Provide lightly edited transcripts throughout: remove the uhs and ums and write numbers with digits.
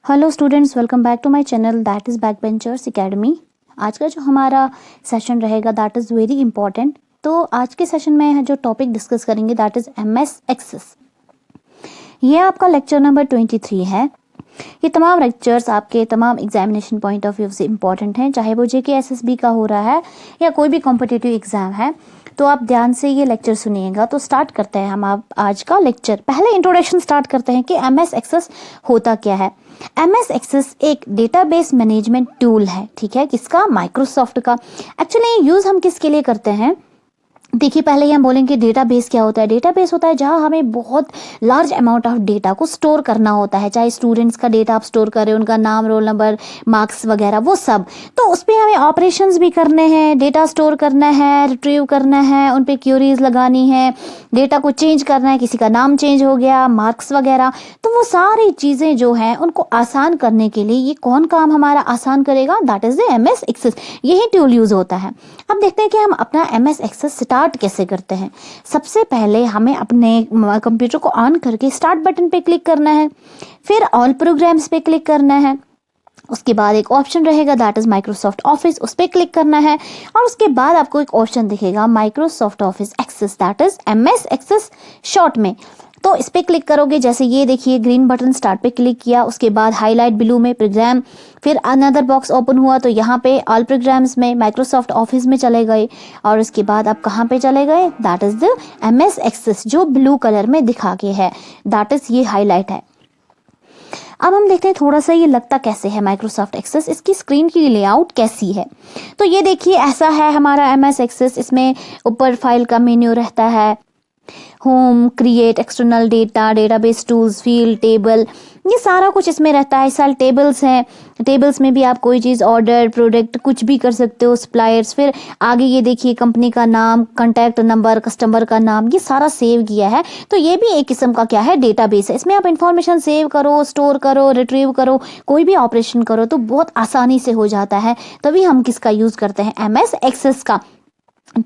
Hello students, welcome back to my channel that is backbenchers academy. आज का जो हमारा सेशन रहेगा दैट इज़ वेरी इंपॉर्टेंट। तो आज के सेशन में जो टॉपिक डिस्कस करेंगे दैट इज़ एमएस एक्सेस। ये आपका लेक्चर नंबर 23 है। ये तमाम लेक्चर्स आपके तमाम एग्जामिनेशन पॉइंट ऑफ व्यू से इंपॉर्टेंट हैं, चाहे वो जेके एसएसबी का हो रहा है या कोई भी कॉम्पिटिटिव एग्जाम है। तो आप ध्यान से ये लेक्चर सुनिएगा। तो स्टार्ट करते हैं हम आप आज का लेक्चर। पहले इंट्रोडक्शन स्टार्ट करते हैं कि एमएस एक्सेस होता क्या है। एमएस एक्सेस एक डेटाबेस मैनेजमेंट टूल है, ठीक है, किसका? माइक्रोसॉफ्ट का। एक्चुअली यूज़ हम किसके लिए करते हैं? देखिए, पहले ही हम बोलेंगे डेटाबेस क्या होता है। डेटाबेस होता है जहां हमें बहुत लार्ज अमाउंट ऑफ डेटा को स्टोर करना होता है, चाहे स्टूडेंट्स का डेटा आप स्टोर करें, उनका नाम, रोल नंबर, मार्क्स वगैरह, वो सब। तो उस पर हमें ऑपरेशंस भी करने हैं, डेटा स्टोर करना है, रिट्रीव करना है, उन पर क्यूरीज लगानी है, डेटा को चेंज करना है, किसी का नाम चेंज हो गया, मार्क्स वगैरह। तो वो सारी चीज़ें जो हैं उनको आसान करने के लिए ये कौन काम हमारा आसान करेगा? That is the MS access. यही टूल यूज़ होता है। अब देखते हैं कि हम अपना एमएस एक्सेस स्टार्ट कैसे करते हैं। सबसे पहले हमें अपने कंप्यूटर को ऑन करके स्टार्ट बटन पे क्लिक करना है, फिर ऑल प्रोग्राम्स पे क्लिक करना है। उसके बाद एक ऑप्शन रहेगा दैट इज माइक्रोसॉफ्ट ऑफिस, उस पर क्लिक करना है। और उसके बाद आपको एक ऑप्शन दिखेगा Microsoft office access, that is MS access short में। तो इस पर क्लिक करोगे, जैसे ये देखिए ग्रीन बटन स्टार्ट पे क्लिक किया, उसके बाद हाईलाइट ब्लू में प्रोग्राम, फिर अनदर बॉक्स ओपन हुआ तो यहाँ पे ऑल प्रोग्राम्स में माइक्रोसॉफ्ट ऑफिस में चले गए। और उसके बाद आप कहाँ पे चले गए? That is the MS access जो ब्लू कलर में दिखा के है, दैट इज ये हाईलाइट है। अब हम देखते हैं थोड़ा सा ये लगता कैसे है माइक्रोसॉफ्ट एक्सेस, इसकी स्क्रीन की लेआउट कैसी है। तो ये देखिए ऐसा है हमारा एमएस एक्सेस। इसमें ऊपर फाइल का मेन्यू रहता है, home, create, external data, database tools, field, table, ये सारा कुछ इसमें रहता है। सारे टेबल्स हैं, टेबल्स में भी आप कोई चीज़, ऑर्डर, प्रोडक्ट, कुछ भी कर सकते हो, सप्लायर्स। फिर आगे ये देखिए कंपनी का नाम, कॉन्टैक्ट नंबर, कस्टमर का नाम, ये सारा सेव किया है। तो ये भी एक किस्म का क्या है? डेटाबेस है। इसमें आप इंफॉर्मेशन सेव करो, स्टोर करो, रिट्रीव करो, कोई भी ऑपरेशन करो तो बहुत आसानी से हो जाता है। तभी हम किसका यूज़ करते हैं? एमएस एक्सेस का।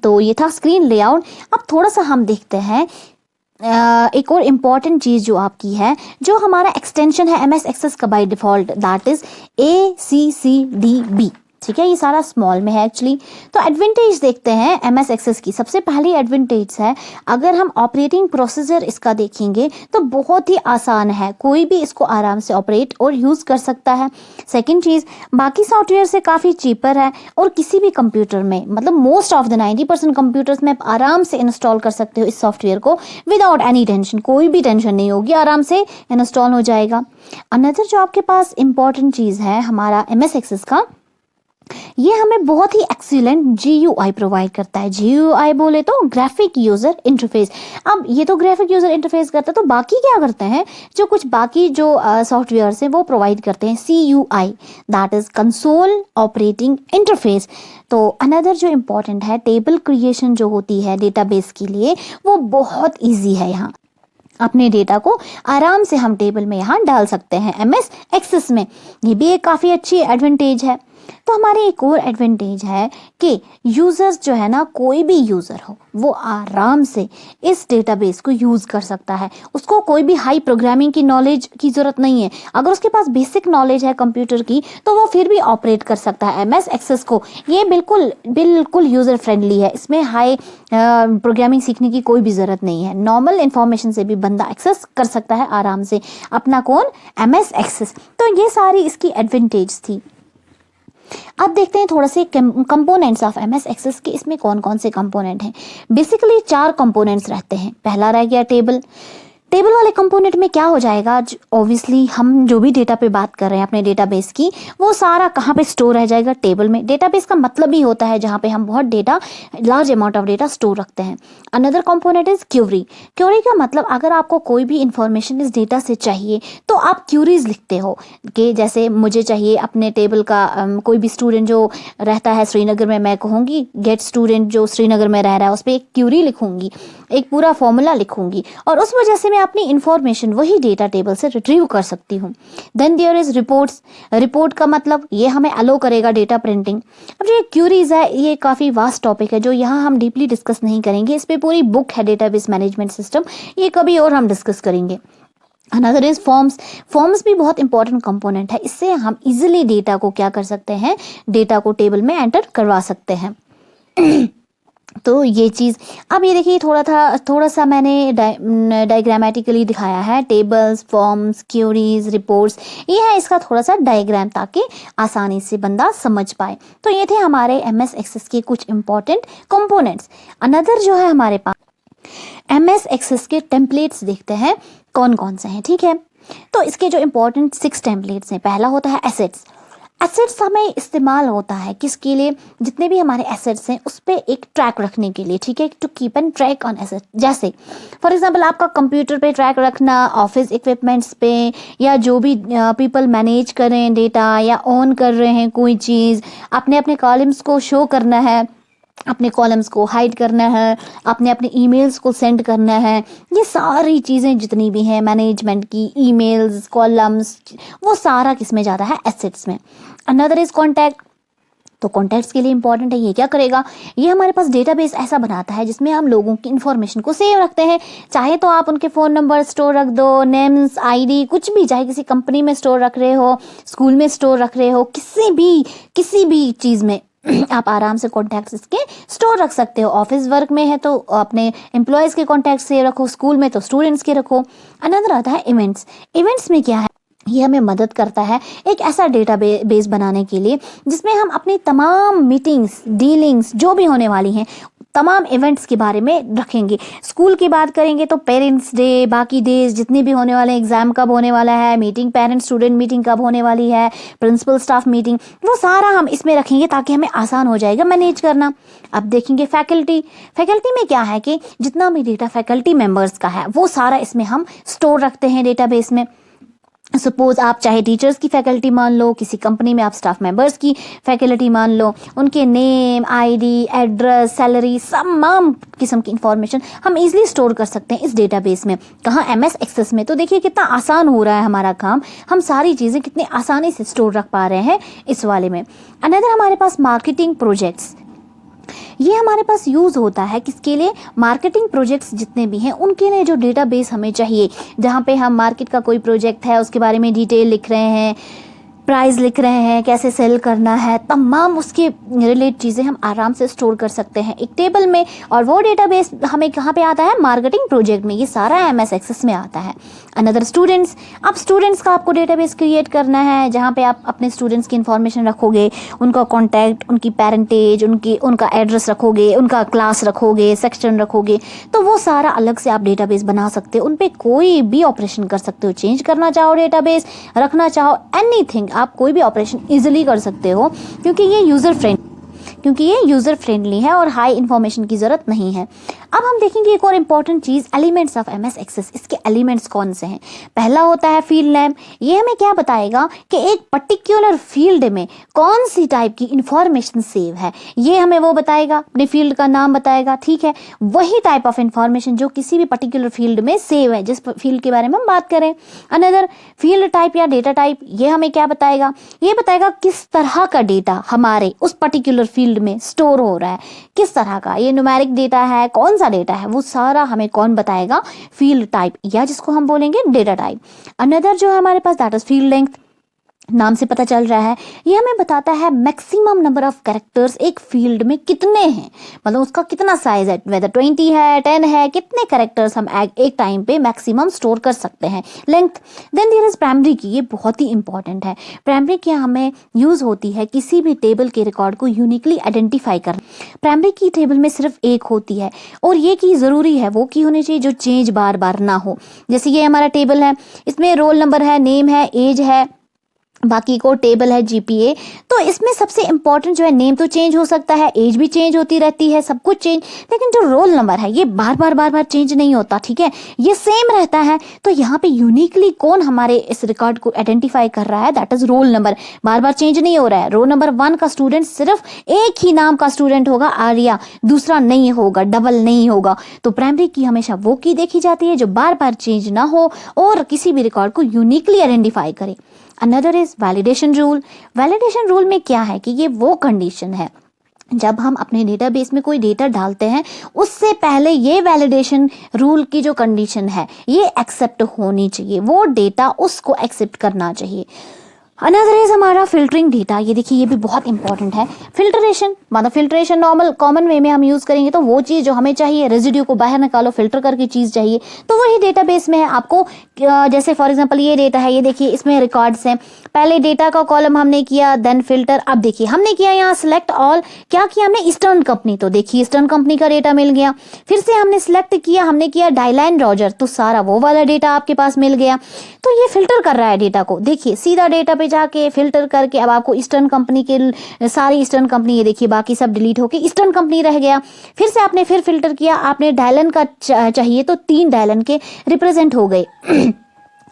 तो ये था स्क्रीन लेआउट। अब थोड़ा सा हम देखते हैं एक और इम्पॉर्टेंट चीज़ जो आपकी है, जो हमारा एक्सटेंशन है एमएस एक्सेस का by default, that is ACCDB, ठीक है। ये सारा स्मॉल में है एक्चुअली। तो एडवांटेज देखते हैं एमएस एक्सेस की। सबसे पहली एडवांटेज है, अगर हम ऑपरेटिंग प्रोसीजर इसका देखेंगे तो बहुत ही आसान है, कोई भी इसको आराम से ऑपरेट और यूज़ कर सकता है। सेकंड चीज़, बाकी सॉफ्टवेयर से काफ़ी चीपर है और किसी भी कंप्यूटर में, मतलब मोस्ट ऑफ द 90% कंप्यूटर्स में आप आराम से इंस्टॉल कर सकते हो इस सॉफ्टवेयर को विदाउट एनी टेंशन। कोई भी टेंशन नहीं होगी, आराम से इंस्टॉल हो जाएगा। अनदर जो आपके पास इंपॉर्टेंट चीज़ है हमारा एमएस एक्सेस का, ये हमें बहुत ही एक्सीलेंट GUI प्रोवाइड करता है। GUI बोले तो ग्राफिक यूजर इंटरफेस। अब ये तो ग्राफिक यूजर इंटरफेस करता है, तो बाकी क्या करते हैं? जो कुछ बाकी जो सॉफ्टवेयर हैं वो प्रोवाइड करते हैं CUI, that is console operating interface. तो अनदर जो इम्पोर्टेंट है, टेबल क्रिएशन जो होती है डेटाबेस के लिए, वो बहुत ईजी है। यहाँ अपने डेटा को आराम से हम टेबल में यहाँ डाल सकते हैं एमएस एक्सेस में। ये भी एक काफ़ी अच्छी एडवांटेज है। तो हमारी एक और एडवांटेज है कि यूज़र्स जो है ना, कोई भी यूज़र हो वो आराम से इस डेटाबेस को यूज़ कर सकता है। उसको कोई भी हाई प्रोग्रामिंग की नॉलेज की ज़रूरत नहीं है। अगर उसके पास बेसिक नॉलेज है कंप्यूटर की तो वो फिर भी ऑपरेट कर सकता है एमएस एक्सेस को। ये बिल्कुल बिल्कुल यूज़र फ्रेंडली है। इसमें हाई प्रोग्रामिंग सीखने की कोई भी ज़रूरत नहीं है। नॉर्मल इन्फॉर्मेशन से भी बंदा एक्सेस कर सकता है आराम से अपना कौन? MS access. तो ये सारी इसकी एडवांटेज थी। अब देखते हैं थोड़ा से कंपोनेंट्स ऑफ एमएस एक्सेस के, इसमें कौन कौन से कंपोनेंट हैं। बेसिकली 4 कंपोनेंट्स रहते हैं। पहला रह गया टेबल। टेबल वाले कंपोनेंट में क्या हो जाएगा, ऑब्वियसली हम जो भी डेटा पे बात कर रहे हैं अपने डेटाबेस की, वो सारा कहाँ पे स्टोर रह जाएगा? टेबल में। डेटाबेस का मतलब ही होता है जहाँ पे हम बहुत data, large amount of data store रखते हैं। Another component is query. Query का मतलब, अगर आपको कोई भी इंफॉर्मेशन इस डेटा से चाहिए तो आप क्यूरीज लिखते हो कि जैसे मुझे चाहिए अपने टेबल का कोई भी स्टूडेंट जो रहता है श्रीनगर में, मैं कहूँगी गेट स्टूडेंट जो श्रीनगर में रह रहा है, उस पर एक क्यूरी लिखूंगी। एक पूरा फॉर्मूला लिखूंगी और उस वजह से मैं अपनी इंफॉर्मेशन वही डेटा टेबल से रिट्रीव कर सकती हूँ। Then there is reports. Report का मतलब ये हमें अलो करेगा डेटा प्रिंटिंग। अब जो क्यूरीज है ये काफ़ी वास्ट टॉपिक है जो यहाँ हम डीपली डिस्कस नहीं करेंगे, इस पर पूरी बुक है डेटाबेस मैनेजमेंट सिस्टम, ये कभी और हम डिस्कस करेंगे। Another is forms. फॉर्म्स भी बहुत इंपॉर्टेंट कंपोनेंट है, इससे हम इजिली डेटा को क्या कर सकते हैं, डेटा को टेबल में एंटर करवा सकते हैं। तो ये चीज़ अब ये देखिए थोड़ा सा मैंने डायग्रामेटिकली दिखाया है, टेबल्स, फॉर्म्स, क्यूरीज, रिपोर्ट्स, ये है इसका थोड़ा सा डायग्राम ताकि आसानी से बंदा समझ पाए। तो ये थे हमारे एमएस एक्सेस के कुछ इंपॉर्टेंट कंपोनेंट्स। अनदर जो है हमारे पास एमएस एक्सेस के टेम्पलेट्स देखते हैं कौन कौन से हैं, ठीक है। तो इसके जो इंपॉर्टेंट 6 टेम्पलेट्स हैं, पहला होता है एसेट्स। एसेट्स हमें इस्तेमाल होता है किसके लिए, जितने भी हमारे एसेट्स हैं उस पर एक ट्रैक रखने के लिए, ठीक है, to keep an track on asset. जैसे फॉर एग्जांपल आपका कंप्यूटर पे ट्रैक रखना, ऑफिस इक्विपमेंट्स पे, या जो भी पीपल मैनेज कर रहे हैं डेटा या ऑन कर रहे हैं कोई चीज़, अपने अपने कॉलम्स को शो करना है, अपने कॉलम्स को हाइड करना है, अपने ईमेल्स को सेंड करना है, ये सारी चीज़ें जितनी भी हैं मैनेजमेंट की, ईमेल्स, कॉलम्स, वो सारा किस में जाता है, एसेट्स में। Another is contact. तो कॉन्टैक्ट्स के लिए इंपॉर्टेंट है, ये क्या करेगा, ये हमारे पास डेटाबेस ऐसा बनाता है जिसमें हम लोगों की इन्फॉर्मेशन को सेव रखते हैं। चाहे तो आप उनके फ़ोन नंबर स्टोर रख दो, नेम्स, आईडी, कुछ भी, चाहे किसी कंपनी में स्टोर रख रहे हो, स्कूल में स्टोर रख रहे हो, किसी भी चीज़ में आप आराम से कॉन्टैक्ट्स इसके स्टोर रख सकते हो। ऑफिस वर्क में है तो अपने एम्प्लॉयज़ के कॉन्टैक्ट से रखो, स्कूल में तो स्टूडेंट्स के रखो। अनदर आता है इवेंट्स। इवेंट्स में क्या है, ये हमें मदद करता है एक ऐसा बेस बनाने के लिए जिसमें हम अपनी तमाम मीटिंग्स, डीलिंग्स जो भी होने वाली हैं, तमाम इवेंट्स के बारे में रखेंगे। स्कूल की बात करेंगे तो पेरेंट्स डे, बाकी डेज जितने भी होने वाले, एग्जाम कब होने वाला है, मीटिंग, पेरेंट्स स्टूडेंट मीटिंग कब होने वाली है, प्रिंसिपल स्टाफ मीटिंग, वो सारा हम इसमें रखेंगे ताकि हमें आसान हो जाएगा मैनेज करना। अब देखेंगे फैकल्टी में क्या है कि जितना भी डेटा फैकल्टी मेंबर्स का है वो सारा इसमें हम स्टोर रखते हैं डेटाबेस में। सपोज आप चाहे टीचर्स की फैकल्टी मान लो, किसी कंपनी में आप स्टाफ मेंबर्स की फैकल्टी मान लो, उनके नेम, आईडी, एड्रेस, सैलरी, तमाम किस्म की इंफॉर्मेशन हम इजीली स्टोर कर सकते हैं इस डेटाबेस में। कहाँ, एमएस एक्सेस में। तो देखिए कितना आसान हो रहा है हमारा काम, हम सारी चीज़ें कितनी आसानी से स्टोर रख पा रहे हैं इस वाले में। अनदर हमारे पास मार्केटिंग प्रोजेक्ट्स, ये हमारे पास यूज़ होता है किसके लिए, मार्केटिंग प्रोजेक्ट्स जितने भी हैं उनके लिए जो डेटाबेस हमें चाहिए, जहाँ पे हम मार्केट का कोई प्रोजेक्ट है उसके बारे में डिटेल लिख रहे हैं, प्राइस लिख रहे हैं, कैसे सेल करना है, तमाम उसके रिलेटेड चीज़ें हम आराम से स्टोर कर सकते हैं एक टेबल में। और वो डेटाबेस हमें कहाँ पे आता है, मार्केटिंग प्रोजेक्ट में, ये सारा एमएस एक्सेस में आता है। Another students. अब स्टूडेंट्स का आपको डेटाबेस क्रिएट करना है जहाँ पे आप अपने स्टूडेंट्स की इन्फॉर्मेशन रखोगे, उनका कॉन्टैक्ट, उनकी पेरेंटेज, उनका एड्रेस रखोगे, उनका क्लास रखोगे, सेक्शन रखोगे, तो वो सारा अलग से आप डेटाबेस बना सकते हो। उन पर कोई भी ऑपरेशन कर सकते हो, चेंज करना चाहो डेटाबेस, रखना चाहो, एनीथिंग, आप कोई भी ऑपरेशन इजीली कर सकते हो क्योंकि ये यूज़र फ्रेंडली है और हाई इन्फॉर्मेशन की ज़रूरत नहीं है। अब हम देखेंगे एक और इम्पॉर्टेंट चीज़, एलिमेंट्स ऑफ एमएस एक्सेस। इसके एलिमेंट्स कौन से हैं, पहला होता है फील्ड नेम। ये हमें क्या बताएगा कि एक पर्टिकुलर फील्ड में कौन सी टाइप की इंफॉर्मेशन सेव है, ये हमें वो बताएगा, अपने फील्ड का नाम बताएगा, ठीक है। वही टाइप ऑफ इंफॉर्मेशन जो किसी भी पर्टिकुलर फील्ड में सेव है, जिस फील्ड के बारे में हम बात करें। अनदर फील्ड टाइप या डेटा टाइप, ये हमें क्या बताएगा, ये बताएगा किस तरह का डेटा हमारे उस पर्टिकुलर फील्ड में स्टोर हो रहा है, किस तरह का, ये न्यूमेरिक डेटा है, कौन सा डेटा है, वो सारा हमें कौन बताएगा, फील्ड टाइप, या जिसको हम बोलेंगे डेटा टाइप। अनदर जो है हमारे पास, दैट इज फील्ड लेंथ। नाम से पता चल रहा है, ये हमें बताता है मैक्सिमम नंबर ऑफ कैरेक्टर्स एक फील्ड में कितने हैं, मतलब उसका कितना साइज है, वेदर 20 है, 10 है, कितने कैरेक्टर्स हम एक टाइम पे मैक्सिमम स्टोर कर सकते हैं, length. Then there is primary key, ये बहुत ही इंपॉर्टेंट है। प्राइमरी की हमें यूज़ होती है किसी भी टेबल के रिकॉर्ड को यूनिकली आइडेंटिफाई करना। प्राइमरी की टेबल में सिर्फ एक होती है और ये की ज़रूरी है, वो की होनी चाहिए जो चेंज बार बार ना हो। जैसे ये हमारा टेबल है, इसमें रोल नंबर है, नेम है, एज है, बाकी को टेबल है जीपीए। तो इसमें सबसे इंपॉर्टेंट जो है, नेम तो चेंज हो सकता है, एज भी चेंज होती रहती है, सब कुछ चेंज, लेकिन जो रोल नंबर है ये बार बार चेंज नहीं होता, ठीक है, ये सेम रहता है। तो यहाँ पे यूनिकली कौन हमारे इस रिकॉर्ड को आइडेंटिफाई कर रहा है, that is roll number, bar bar change नहीं हो रहा है। रोल नंबर 1 का स्टूडेंट सिर्फ एक ही नाम का स्टूडेंट होगा, आर्या, दूसरा नहीं होगा, डबल नहीं होगा। तो प्राइमरी की हमेशा वो की देखी जाती है जो बार बार चेंज ना हो और किसी भी रिकॉर्ड को यूनिकली आइडेंटिफाई करे। Another is validation rule. Validation rule में क्या है कि ये वो कंडीशन है जब हम अपने डेटाबेस में कोई डेटा डालते हैं उससे पहले ये वैलिडेशन रूल की जो कंडीशन है ये एक्सेप्ट होनी चाहिए, वो डेटा उसको एक्सेप्ट करना चाहिए। अनदर इज हमारा फिल्टरिंग डेटा। ये देखिए ये भी बहुत इंपॉर्टेंट है। फिल्ट्रेशन मतलब फिल्ट्रेशन नॉर्मल कॉमन वे में हम यूज करेंगे तो वो चीज़ जो हमें चाहिए, रेजिड्यू को बाहर निकालो, फिल्टर करके चीज़ चाहिए, तो वही डेटाबेस में है आपको। जैसे फॉर एग्जांपल ये डेटा है, ये देखिए इसमें रिकॉर्ड्स हैं, पहले डेटा का कॉलम हमने किया, देन फिल्टर। अब देखिए हमने किया यहाँ सिलेक्ट ऑल, क्या किया हमने, ईस्टर्न कंपनी, तो देखिए ईस्टर्न कंपनी का डेटा मिल गया। फिर से हमने सिलेक्ट किया, हमने किया डायलाइन रॉजर, तो सारा वो वाला डेटा आपके पास मिल गया। तो ये फिल्टर कर रहा है डेटा को, देखिए सीधा डेटा पे जाके फिल्टर करके अब आपको ईस्टर्न कंपनी के सारी ईस्टर्न कंपनी, ये देखिए बाकी सब डिलीट होके ईस्टर्न कंपनी रह गया। फिर से आपने फिर फिल्टर किया, आपने डायलन का चाहिए तो 3 डायलन के रिप्रेजेंट हो गए।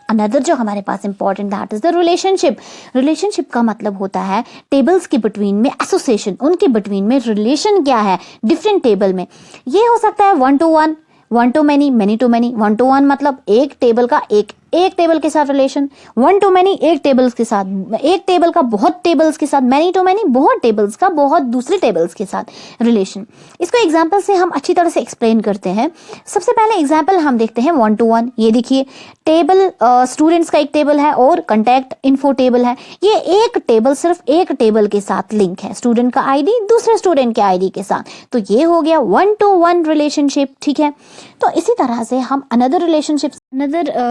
अनदर जो हमारे पास important that is the relationship. Relationship का मतलब होता है टेबल्स के बिटवीन में एसोसिएशन, उनके बिटवीन में रिलेशन क्या है डिफरेंट टेबल में। ये हो सकता है 1 to 1, 1 to many, many to many। 1 to 1 मतलब एक टेबल का एक टेबल के साथ रिलेशन, 1 to many एक टेबल्स के साथ, एक टेबल का बहुत टेबल्स के साथ, many to many बहुत टेबल्स का बहुत दूसरे टेबल्स के साथ रिलेशन। इसको एग्जांपल से हम अच्छी तरह से एक्सप्लेन करते हैं। सबसे पहले एग्जांपल हम देखते हैं 1 to 1। ये देखिए टेबल स्टूडेंट्स का एक टेबल है और कंटैक्ट इन्फो टेबल है। ये एक टेबल सिर्फ एक टेबल के साथ लिंक है, स्टूडेंट का आईडी दूसरे स्टूडेंट के आईडी के साथ, तो ये हो गया 1 to 1 रिलेशनशिप, ठीक है। तो इसी तरह से हम अनदर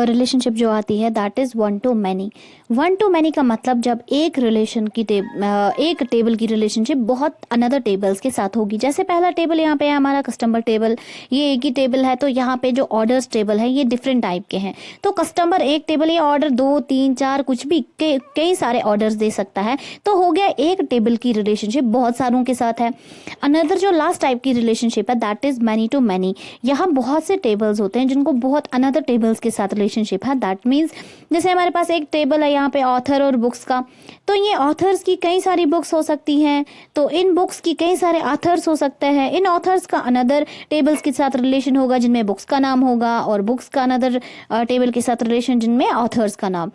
रिलेशनशिप जो आती है that is 1 to many। 1 to many का मतलब जब एक एक टेबल की रिलेशनशिप बहुत अनदर टेबल्स के साथ होगी। जैसे पहला टेबल यहाँ पे है हमारा कस्टमर टेबल, ये एक ही टेबल है, तो यहाँ पे जो ऑर्डर्स टेबल है ये डिफरेंट टाइप के हैं। तो कस्टमर एक टेबल, ये ऑर्डर 2 3 4 कुछ भी कई सारे ऑर्डर्स दे सकता है, तो हो गया एक टेबल की रिलेशनशिप बहुत सारों के साथ है। अनदर जो लास्ट टाइप की रिलेशनशिप है that is many to many. यहाँ बहुत से टेबल्स होते हैं जिनको बहुत अनदर टेबल्स के साथ रिलेशनशिप है। दैट मीन्स जैसे हमारे पास एक टेबल है यहाँ पे ऑथर और बुक्स का, तो ये ऑथर्स की कई सारी बुक्स हो सकती हैं, तो इन बुक्स की कई सारे ऑथर्स हो सकते हैं। इन ऑथर्स का अनदर टेबल्स के साथ रिलेशन होगा जिनमें बुक्स का नाम होगा, और बुक्स का अनदर टेबल के साथ रिलेशन जिनमें ऑथर्स का नाम।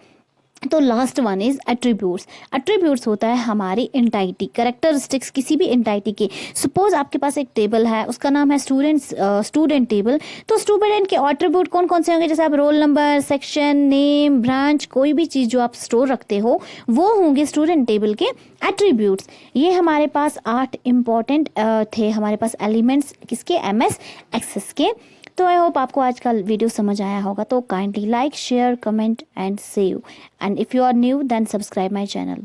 तो last one is attributes. Attributes होता है हमारी एंटाइटी, कैरेक्टरिस्टिक्स किसी भी एंटाइटी के। सपोज आपके पास एक टेबल है, उसका नाम है स्टूडेंट टेबल, तो स्टूडेंट के एट्रीब्यूट कौन कौन से होंगे, जैसे आप roll number, section, name, branch, कोई भी चीज़ जो आप स्टोर रखते हो वो होंगे स्टूडेंट टेबल के एट्रीब्यूट्स। ये हमारे पास 8 इंपॉर्टेंट थे हमारे पास एलिमेंट्स किसके, MS एक्सेस के। तो आई होप आपको आज का वीडियो समझ आया होगा। तो kindly like, share, comment and save, and if you are new then subscribe my channel.